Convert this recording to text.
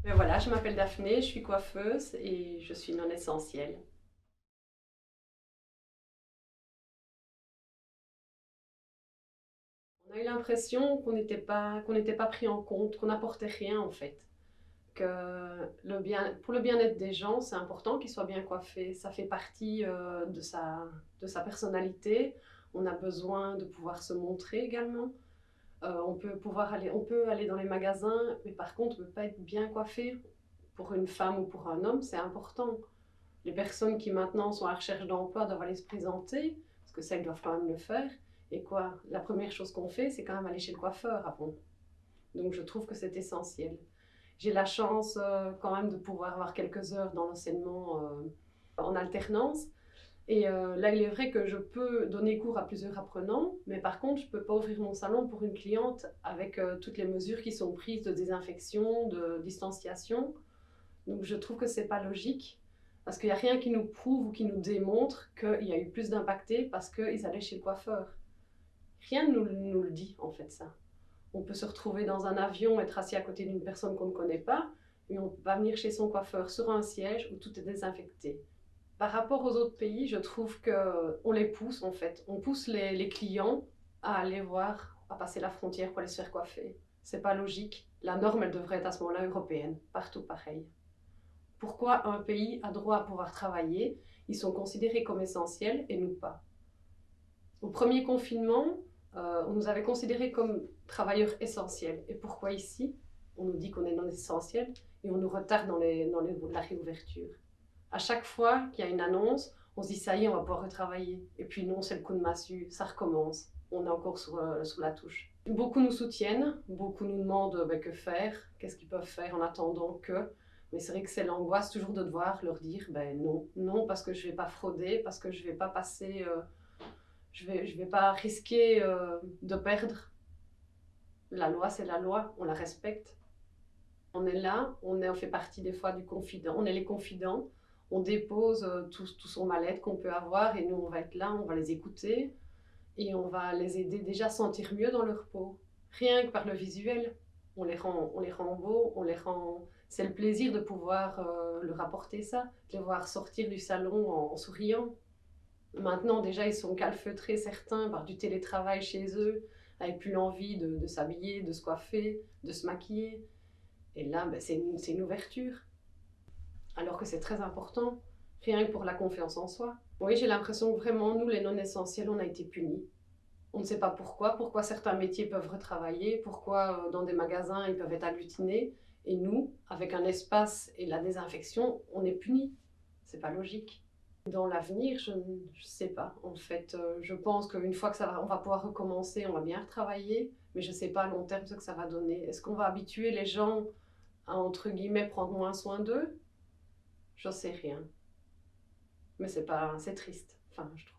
Mais voilà, je m'appelle Daphné, je suis coiffeuse et je suis non essentielle. On a eu l'impression qu'on n'était pas pris en compte, qu'on n'apportait rien en fait. Pour le bien-être des gens, c'est important qu'ils soient bien coiffés. Ça fait partie de sa personnalité. On a besoin de pouvoir se montrer également. On peut aller dans les magasins, mais par contre, on ne peut pas être bien coiffé. Pour une femme ou pour un homme, c'est important. Les personnes qui maintenant sont à la recherche d'emploi doivent aller se présenter, parce que ça, ils doivent quand même le faire. Et quoi, la première chose qu'on fait, c'est quand même aller chez le coiffeur avant. Donc je trouve que c'est essentiel. J'ai la chance quand même de pouvoir avoir quelques heures dans l'enseignement en alternance. Et là, il est vrai que je peux donner cours à plusieurs apprenants, mais par contre, je ne peux pas ouvrir mon salon pour une cliente avec toutes les mesures qui sont prises de désinfection, de distanciation. Donc je trouve que c'est pas logique, parce qu'il n'y a rien qui nous prouve ou qui nous démontre qu'il y a eu plus d'impactés parce qu'ils allaient chez le coiffeur. Rien ne nous le dit en fait ça. On peut se retrouver dans un avion, être assis à côté d'une personne qu'on ne connaît pas, mais on va venir chez son coiffeur sur un siège où tout est désinfecté. Par rapport aux autres pays, je trouve qu'on les pousse en fait. On pousse les clients à aller voir, à passer la frontière pour aller se faire coiffer. C'est pas logique. La norme, elle devrait être à ce moment-là européenne. Partout pareil. Pourquoi un pays a droit à pouvoir travailler? Ils sont considérés comme essentiels et nous pas. Au premier confinement, on nous avait considérés comme travailleurs essentiels. Et pourquoi ici, on nous dit qu'on est non essentiel et on nous retarde dans la réouverture? À chaque fois qu'il y a une annonce, on se dit ça y est, on va pouvoir retravailler. Et puis non, c'est le coup de massue, ça recommence. On est encore sur la touche. Beaucoup nous soutiennent, beaucoup nous demandent que faire, qu'est-ce qu'ils peuvent faire en attendant que. Mais c'est vrai que c'est l'angoisse toujours de devoir leur dire non, non, parce que je ne vais pas frauder, parce que je ne vais pas passer, je vais pas risquer de perdre. La loi, c'est la loi, on la respecte. On est là, on fait partie des fois du confident, on est les confidents, on dépose tout son mal-être qu'on peut avoir et nous on va être là, on va les écouter et on va les aider déjà à sentir mieux dans leur peau. Rien que par le visuel, on les rend beaux, c'est le plaisir de pouvoir leur apporter ça, de les voir sortir du salon en souriant. Maintenant déjà ils sont calfeutrés certains par du télétravail chez eux, avec plus l'envie de s'habiller, de se coiffer, de se maquiller. Et là, c'est une ouverture, alors que c'est très important, rien que pour la confiance en soi. Oui, j'ai l'impression que vraiment, nous, les non-essentiels, on a été punis. On ne sait pas pourquoi certains métiers peuvent retravailler, pourquoi dans des magasins, ils peuvent être agglutinés, et nous, avec un espace et la désinfection, on est punis. C'est pas logique. Dans l'avenir, je ne sais pas. En fait, je pense qu'une fois que on va pouvoir recommencer, on va bien retravailler, mais je ne sais pas à long terme ce que ça va donner. Est-ce qu'on va habituer les gens à, entre guillemets, prendre moins soin d'eux? J'en sais rien. Mais c'est pas, c'est triste, enfin, je trouve.